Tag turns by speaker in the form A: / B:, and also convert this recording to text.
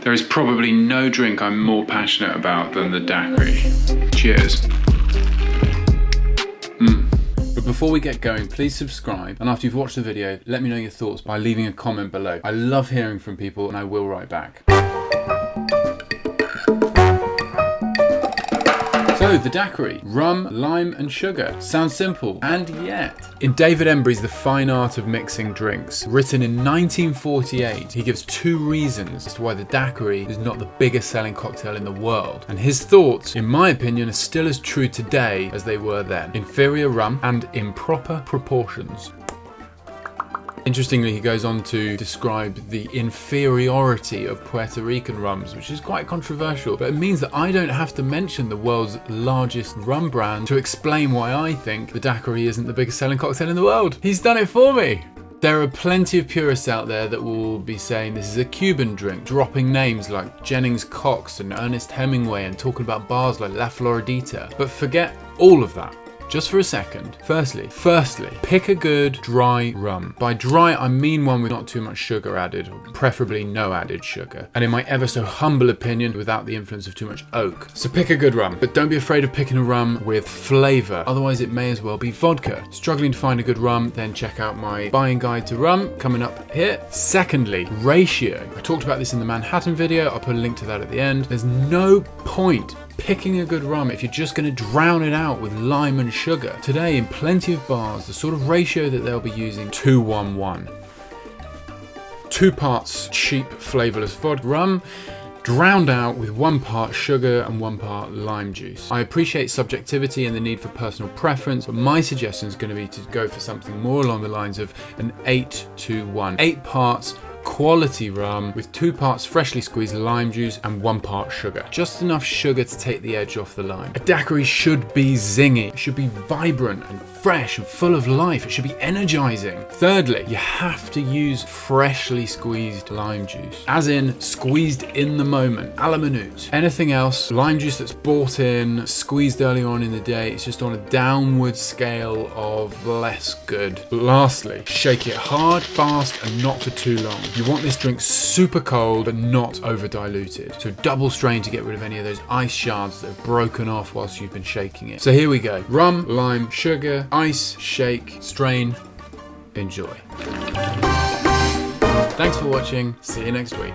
A: There is probably no drink I'm more passionate about than the daiquiri. Cheers. But before we get going, please subscribe, and after you've watched the video, let me know your thoughts by leaving a comment below. I love hearing from people and I will write back. So, the daiquiri, rum, lime and sugar. Sounds simple, and yet. In David Embry's The Fine Art of Mixing Drinks, written in 1948, he gives 2 reasons as to why the daiquiri is not the biggest selling cocktail in the world. And his thoughts, in my opinion, are still as true today as they were then. Inferior rum and improper proportions. Interestingly, he goes on to describe the inferiority of Puerto Rican rums, which is quite controversial, but it means that I don't have to mention the world's largest rum brand to explain why I think the daiquiri isn't the biggest selling cocktail in the world. He's done it for me. There are plenty of purists out there that will be saying this is a Cuban drink, dropping names like Jennings Cox and Ernest Hemingway and talking about bars like La Floridita. But forget all of that. Just for a second. Firstly, pick a good dry rum. By dry, I mean one with not too much sugar added, preferably no added sugar. And in my ever so humble opinion, without the influence of too much oak. So pick a good rum, but don't be afraid of picking a rum with flavor. Otherwise it may as well be vodka. Struggling to find a good rum, then check out my buying guide to rum coming up here. Secondly, ratio. I talked about this in the Manhattan video. I'll put a link to that at the end. There's no point picking a good rum if you're just going to drown it out with lime and sugar. Today in plenty of bars, the sort of ratio that they'll be using, 2-1-1. 2 parts cheap flavorless vodka rum, drowned out with 1 part sugar and 1 part lime juice. I appreciate subjectivity and the need for personal preference, but my suggestion is going to be to go for something more along the lines of an 8-2-1. 8 parts quality rum with 2 parts freshly squeezed lime juice and 1 part sugar. Just enough sugar to take the edge off the lime. A daiquiri should be zingy. It should be vibrant and fresh and full of life. It should be energizing. Thirdly, you have to use freshly squeezed lime juice. As in, squeezed in the moment, a la minute. Anything else, lime juice that's bought in, squeezed early on in the day, it's just on a downward scale of less good. Lastly, shake it hard, fast, and not for too long. You want this drink super cold, but not over diluted. So double strain to get rid of any of those ice shards that have broken off whilst you've been shaking it. So here we go. Rum, lime, sugar, ice, shake, strain, enjoy. Thanks for watching. See you next week.